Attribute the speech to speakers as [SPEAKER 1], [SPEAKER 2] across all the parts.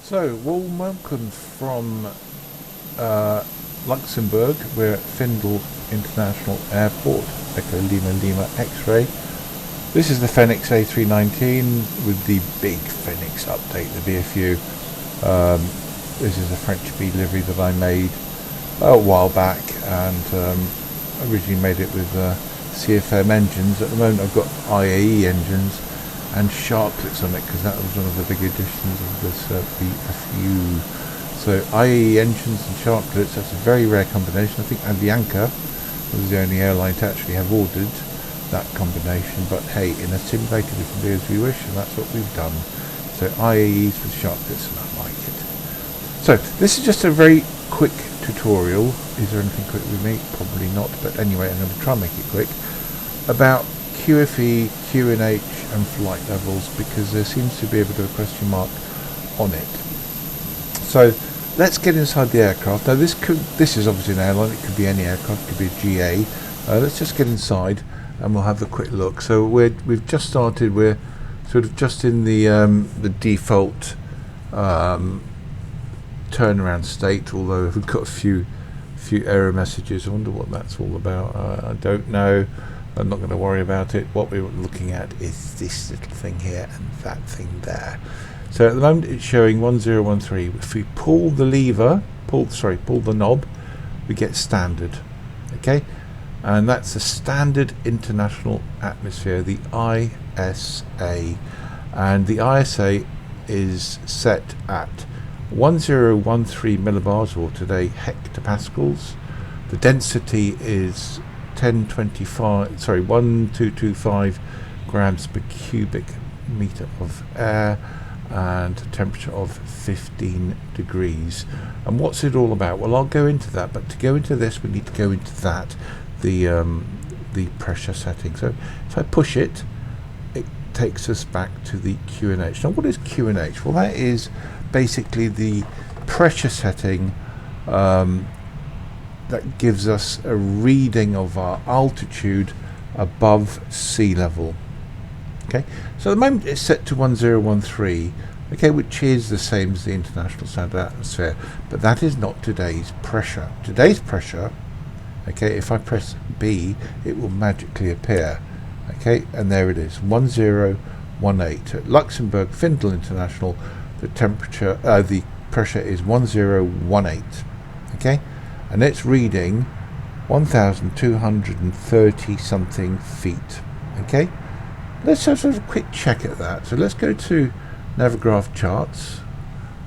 [SPEAKER 1] So, warm welcome from Luxembourg. We're at Findel International Airport, Echo Lima Lima X-ray. This is the Fenix A319 with the big Fenix update, the BFU. This is a French B livery that I made a while back, and originally made it with CFM engines. At the moment I've got IAE engines and sharklets on it, because that was one of the big additions of this BFU. So IAE engines and sharklets, that's a very rare combination. I think Avianca was the only airline to actually have ordered that combination, but hey, in a simulator we can do as we wish, and that's what we've done. So IAEs with sharklets, and I like it. So this is just a very quick tutorial. Is there anything quick with me? Probably not, but anyway, I'm going to try and make it quick, about QFE, QNH and flight levels, because there seems to be a bit of a question mark on it. So let's get inside the aircraft. Now this is obviously an airline, it could be any aircraft, it could be a GA. Let's just get inside and we'll have a quick look. So we've just started, we're sort of just in the default turnaround state, although we've got a few error messages. I wonder what that's all about. I don't know. I'm not going to worry about it. What we're looking at is this little thing here and that thing there. So at the moment it's showing 1013. If we pull the lever, pull the knob, we get standard. Okay, and that's the standard international atmosphere, the ISA, and the ISA is set at 1013 millibars, or today hectopascals. The density is 1225 grams per cubic meter of air, and a temperature of 15 degrees. And what's it all about? Well, I'll go into that, but to go into this we need to go into that, the pressure setting. So if I push it, it takes us back to the QNH. Now what is QNH? Well, that is basically the pressure setting that gives us a reading of our altitude above sea level. Okay, so at the moment it's set to 1013, okay, which is the same as the international standard atmosphere, but that is not today's pressure. Today's pressure, okay, if I press B, it will magically appear, okay, and there it is, 1018. At Luxembourg Findel International, the temperature, the pressure is 1018, okay, and it's reading 1230 something feet. Okay, let's have a quick check at that. So let's go to Navigraph charts.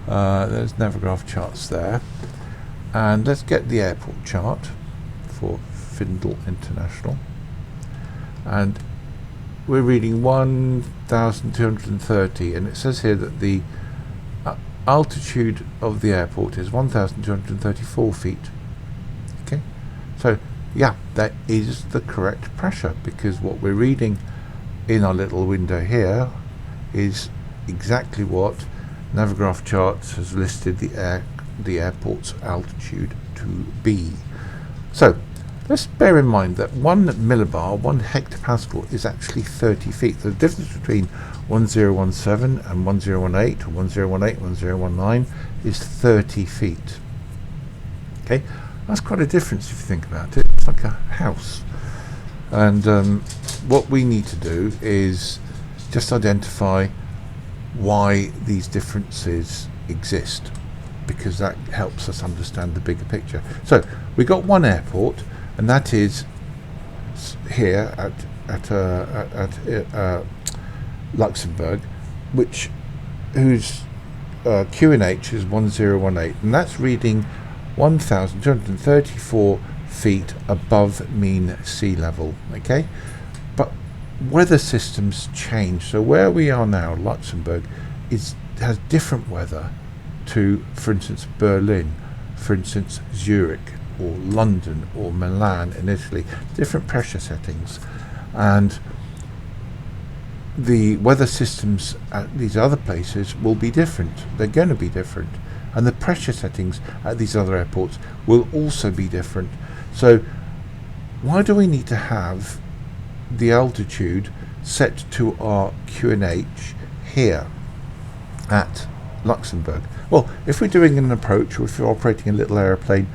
[SPEAKER 1] There's Navigraph charts there, and let's get the airport chart for Findel International, and we're reading 1230, and it says here that the altitude of the airport is 1234 feet. Okay, so yeah, that is the correct pressure, because what we're reading in our little window here is exactly what Navigraph charts has listed the airport's altitude to be. So let's bear in mind that 1 millibar, 1 hectopascal, is actually 30 feet. The difference between 1017 and 1018, or 1018, 1019, is 30 feet. Okay, that's quite a difference if you think about it. It's like a house. And what we need to do is just identify why these differences exist, because that helps us understand the bigger picture. So we got one airport, and that is here at Luxembourg, whose QNH is 1018, and that's reading 1234 feet above mean sea level. Okay, but weather systems change. So where we are now, Luxembourg, has different weather to, for instance, Berlin, for instance, Zurich, or London, or Milan in Italy. Different pressure settings, and the weather systems at these other places will be different. They're going to be different, and the pressure settings at these other airports will also be different. So why do we need to have the altitude set to our QNH here at Luxembourg? Well, if we're doing an approach, or if you're operating a little aeroplane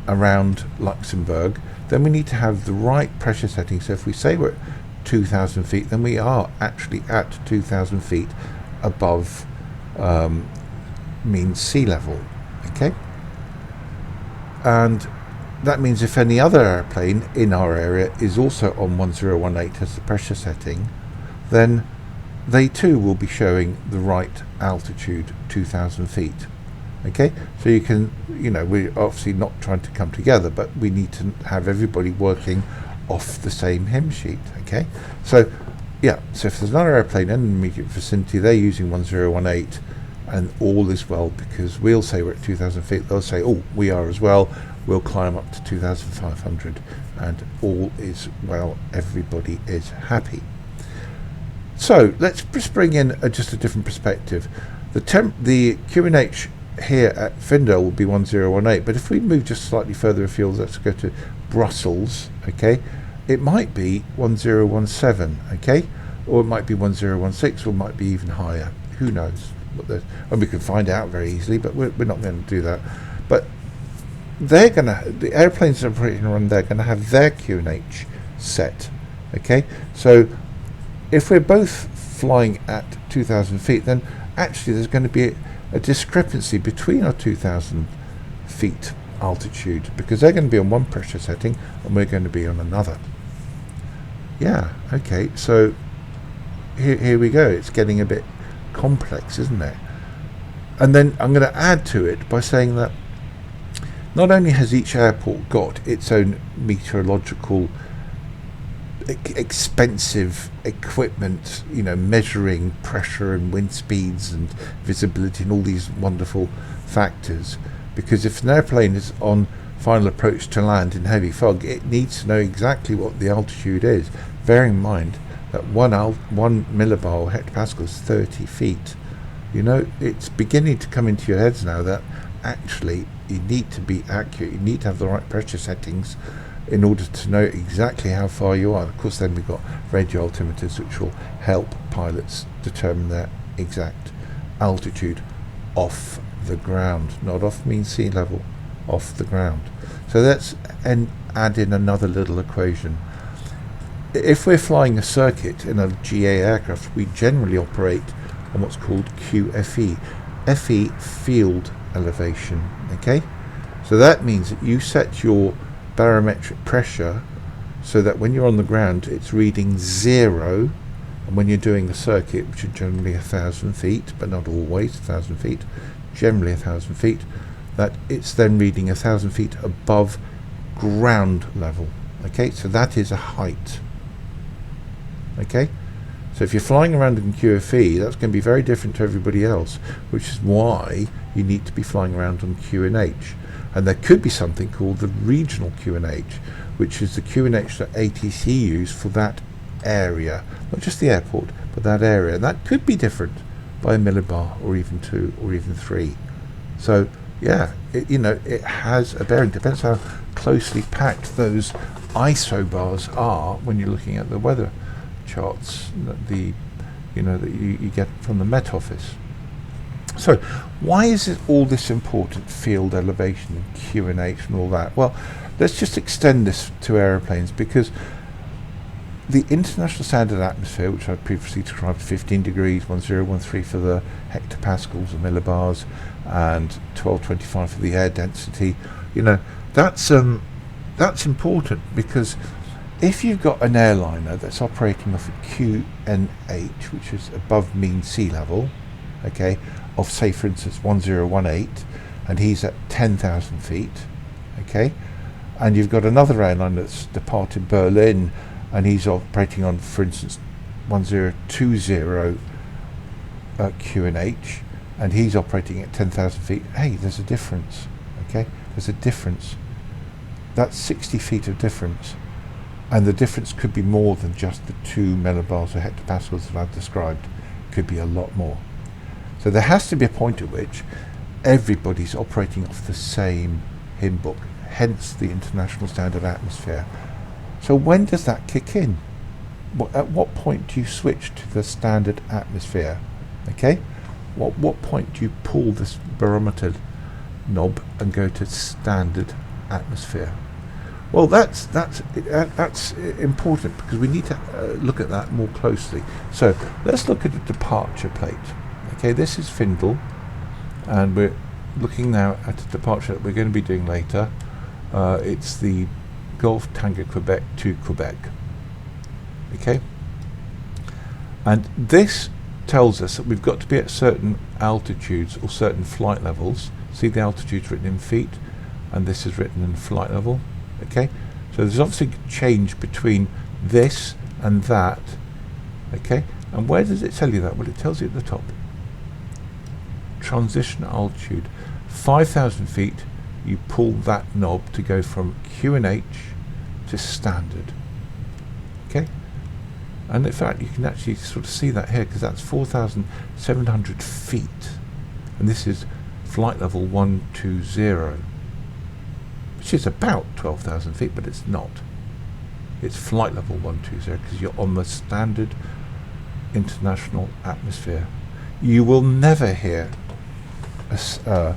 [SPEAKER 1] around Luxembourg, then we need to have the right pressure setting. So if we say we're at 2,000 feet, then we are actually at 2,000 feet above mean sea level, okay? And that means if any other airplane in our area is also on 1018 as the pressure setting, then they too will be showing the right altitude, 2,000 feet. Okay, so you can, we're obviously not trying to come together, but we need to have everybody working off the same hymn sheet. Okay, so yeah, so if there's another airplane in the immediate vicinity, they're using 1018, and all is well, because we'll say we're at 2,000 feet, they'll say, oh, we are as well, we'll climb up to 2,500, and all is well, everybody is happy. So let's just bring in just a different perspective. The QNH here at Findale will be 1018, but if we move just slightly further afield, let's go to Brussels, okay, it might be 1017, okay, or it might be 1016, or it might be even higher, who knows, and we can find out very easily, but we're not going to do that. But the airplanes that are operating around there are going to have their QNH set, okay, so if we're both flying at 2,000 feet, then actually there's going to be a discrepancy between our 2,000 feet altitude, because they're going to be on one pressure setting and we're going to be on another. Yeah, okay, so here we go. It's getting a bit complex, isn't it? And then I'm going to add to it by saying that not only has each airport got its own meteorological expensive equipment, measuring pressure and wind speeds and visibility and all these wonderful factors, because if an airplane is on final approach to land in heavy fog, it needs to know exactly what the altitude is, bearing in mind that one millibar or hectopascal is 30 feet. It's beginning to come into your heads now that actually you need to be accurate, you need to have the right pressure settings in order to know exactly how far you are. Of course, then we've got radio altimeters which will help pilots determine their exact altitude off the ground, not off mean sea level, off the ground. So let's add in another little equation. If we're flying a circuit in a GA aircraft, we generally operate on what's called QFE, FE field elevation, okay? So that means that you set your barometric pressure so that when you're on the ground it's reading 0, and when you're doing a circuit, which is generally 1,000 feet, but not always 1,000 feet, generally 1,000 feet, that it's then reading 1,000 feet above ground level. Okay, so that is a height. Okay, so if you're flying around in QFE, that's going to be very different to everybody else, which is why you need to be flying around on QNH. And there could be something called the regional QNH, which is the QNH that ATC use for that area, not just the airport, but that area. And that could be different by a millibar, or even 2, or even 3. So yeah, it has a bearing. Depends how closely packed those ISO bars are when you're looking at the weather charts that that you get from the Met Office. So why is it all this important, field elevation and QNH and all that? Well, let's just extend this to aeroplanes, because the international standard atmosphere, which I previously described, 15 degrees, 1013 for the hectopascals or millibars, and 1225 for the air density, that's important, because if you've got an airliner that's operating off a QNH, which is above mean sea level, okay, of say for instance 1018, and he's at 10,000 feet, okay, and you've got another airline that's departed Berlin and he's operating on, for instance, 1020 QNH, and he's operating at 10,000 feet, hey, there's a difference, okay, there's a difference. That's 60 feet of difference, and the difference could be more than just the 2 millibars or hectopascals that I've described. It could be a lot more. So there has to be a point at which everybody's operating off the same hymn book, hence the international standard atmosphere. So when does that kick in? At what point do you switch to the standard atmosphere? Okay, what point do you pull this barometer knob and go to standard atmosphere? Well, that's important, because we need to look at that more closely. So let's look at a departure plate. Okay, this is Findle, and we're looking now at a departure that we're going to be doing later. It's the Golf Tango Quebec to Quebec. Okay, and this tells us that we've got to be at certain altitudes or certain flight levels. See, the altitude's written in feet, and this is written in flight level. Okay, so there's obviously a change between this and that. Okay, and where does it tell you that? Well, it tells you at the top. Transition altitude, 5,000 feet. You pull that knob to go from QNH to standard. Okay, and in fact you can actually sort of see that here, because that's 4,700 feet, and this is flight level 120, which is about 12,000 feet, but it's not. It's flight level 120 because you're on the standard international atmosphere. You will never hear the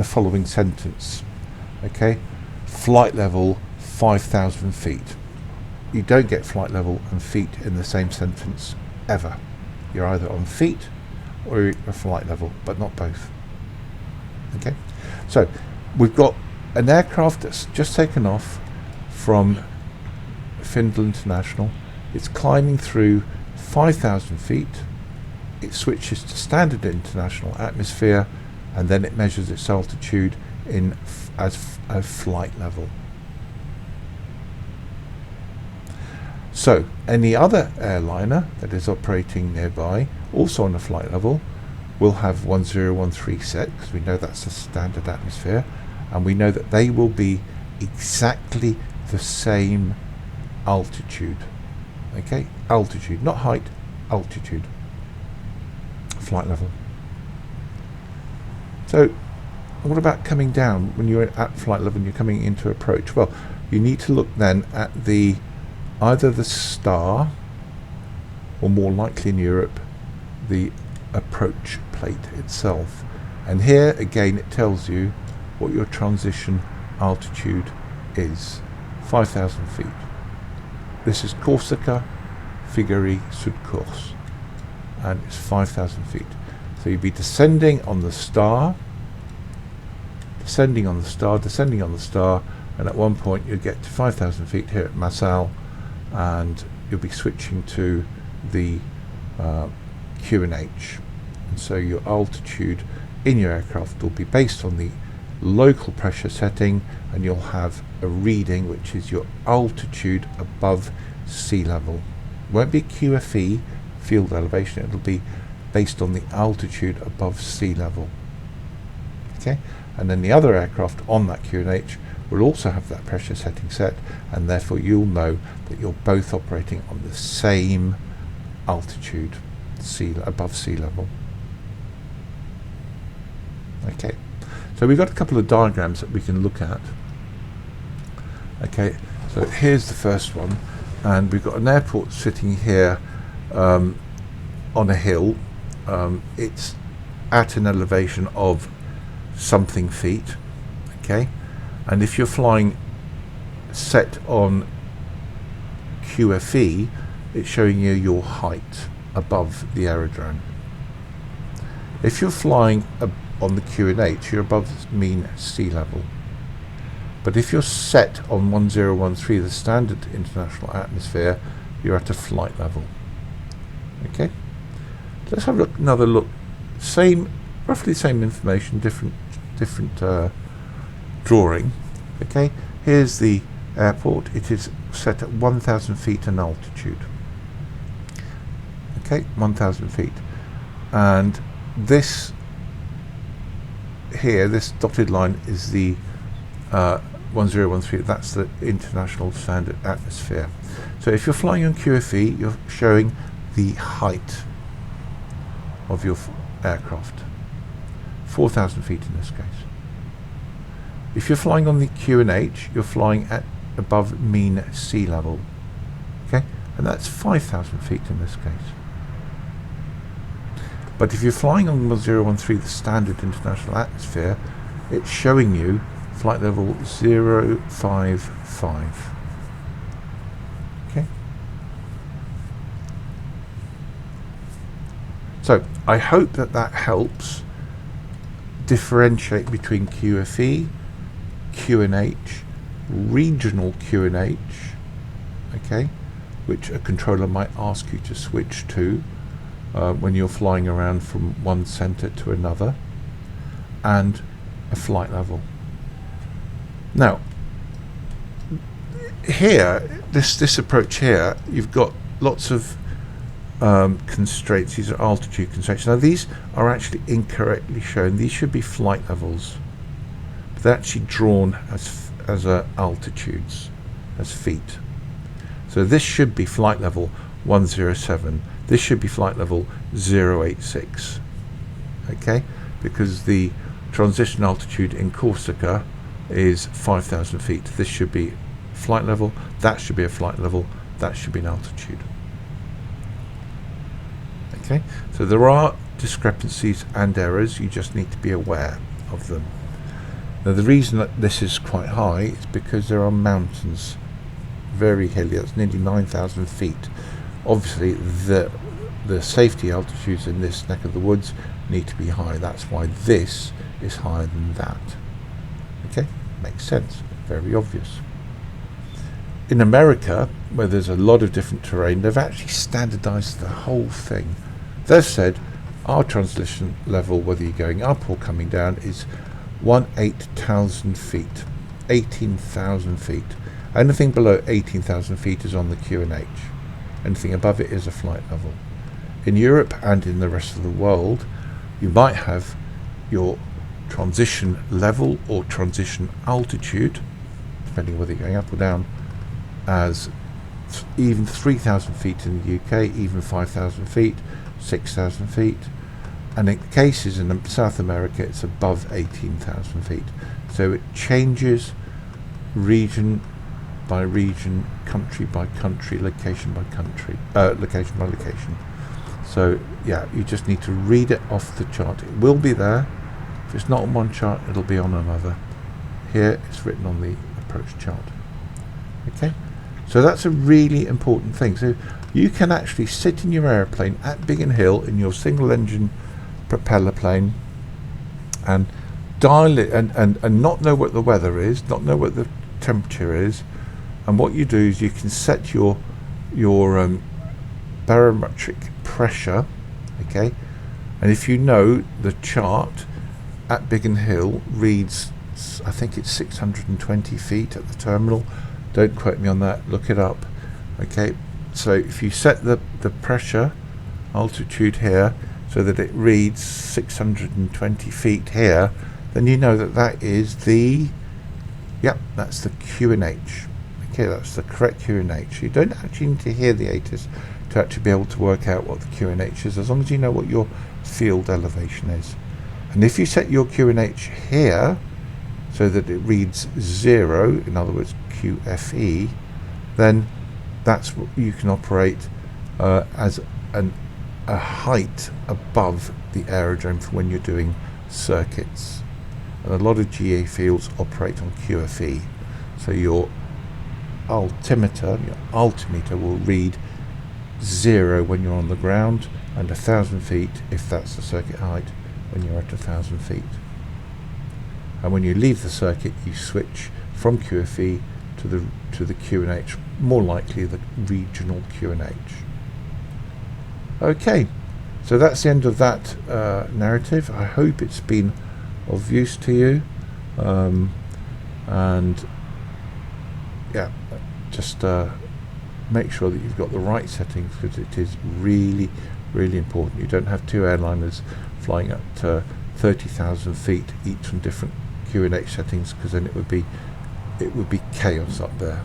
[SPEAKER 1] following sentence. Okay, flight level 5,000 feet. You don't get flight level and feet in the same sentence ever. You're either on feet or you're at flight level, but not both. Okay, so we've got an aircraft that's just taken off from Findle International. It's climbing through 5,000 feet. It switches to standard international atmosphere, and then it measures its altitude as a flight level. So any other airliner that is operating nearby, also on a flight level, will have 1013 set, because we know that's the standard atmosphere, and we know that they will be exactly the same altitude. Okay, altitude, not height, altitude, flight level. So what about coming down when you're at flight level and you're coming into approach? Well, you need to look then at either the star, or more likely in Europe, the approach plate itself. And here again it tells you what your transition altitude is, 5,000 feet. This is Corsica, Figari, Sud-Corse, and it's 5,000 feet. So you'd be descending on the star, descending on the star, descending on the star, and at one point you'll get to 5,000 feet here at Massal, and you'll be switching to the QNH. And so your altitude in your aircraft will be based on the local pressure setting, and you'll have a reading which is your altitude above sea level. It won't be QFE, field elevation, it'll be based on the altitude above sea level. Okay, and then the other aircraft on that QNH will also have that pressure setting set, and therefore you'll know that you're both operating on the same altitude, above sea level. Okay, so we've got a couple of diagrams that we can look at. Okay, so here's the first one, and we've got an airport sitting here on a hill. It's at an elevation of something feet. Okay, and if you're flying set on QFE, it's showing you your height above the aerodrome. If you're flying on the QNH, you're above mean sea level. But if you're set on 1013, the standard international atmosphere, you're at a flight level. Okay, let's have another look. Roughly same information, different drawing. Okay, here's the airport. It is set at 1,000 feet in altitude. Okay, 1,000 feet, and this here, this dotted line is the 1013. That's the international standard atmosphere. So if you're flying on QFE, you're showing the height of your aircraft, 4,000 feet in this case. If you're flying on the QNH, you're flying at above mean sea level. Okay, and that's 5,000 feet in this case. But if you're flying on 1013, the standard international atmosphere, it's showing you flight level 055. Okay. So I hope that that helps differentiate between QFE, QNH, regional QNH, okay, which a controller might ask you to switch to when you're flying around from one center to another, and a flight level. Now, here, this approach here, you've got lots of constraints. These are altitude constraints. Now, these are actually incorrectly shown. These should be flight levels, but they're actually drawn as altitudes, as feet. So this should be flight level 107. This should be flight level 086. Okay, because the transition altitude in Corsica is 5,000 feet. This should be flight level, that should be a flight level, that should be an altitude. Okay, so there are discrepancies and errors, you just need to be aware of them. Now the reason that this is quite high is because there are mountains, very hilly, that's nearly 9,000 feet. Obviously the safety altitudes in this neck of the woods need to be high, that's why this is higher than that. Okay, makes sense, very obvious. In America, where there's a lot of different terrain, they've actually standardized the whole thing. They've said our transition level, whether you're going up or coming down, is 18,000 feet. 18,000 feet. Anything below 18,000 feet is on the QNH. Anything above it is a flight level. In Europe and in the rest of the world, you might have your transition level or transition altitude, depending whether you're going up or down, as even 3,000 feet in the UK, even 5,000 feet, 6,000 feet, and in cases in South America it's above 18,000 feet. So it changes region by region, country by country, location by country, location by location. So yeah, you just need to read it off the chart. It will be there. If it's not on one chart, it'll be on another. Here it's written on the approach chart. Okay, so that's a really important thing. So you can actually sit in your airplane at Biggin Hill in your single engine propeller plane and dial it and not know what the weather is, not know what the temperature is, and what you do is you can set your barometric pressure, okay, and if you know the chart at Biggin Hill reads, I think it's 620 feet at the terminal, don't quote me on that, look it up, okay. So if you set the pressure altitude here so that it reads 620 feet here, then you know that that is the, yep, that's the QNH. Okay, that's the correct QNH. You don't actually need to hear the ATIS to actually be able to work out what the QNH is, as long as you know what your field elevation is. And if you set your QNH here so that it reads 0, in other words QFE, then that's what you can operate as a height above the aerodrome for when you're doing circuits. And a lot of GA fields operate on QFE. So your altimeter will read 0 when you're on the ground, and 1,000 feet if that's the circuit height when you're at 1,000 feet. And when you leave the circuit, you switch from QFE to the QNH, more likely the regional QNH. Okay, so that's the end of that narrative. I hope it's been of use to you, and yeah, just make sure that you've got the right settings, because it is really, really important. You don't have two airliners flying up to 30,000 feet each on different QNH settings, because then it would be chaos up there.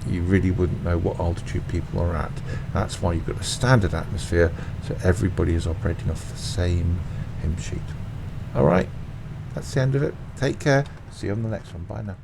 [SPEAKER 1] You really wouldn't know what altitude people are at. That's why you've got a standard atmosphere, so everybody is operating off the same hymn sheet. Alright, that's the end of it. Take care. See you on the next one. Bye now.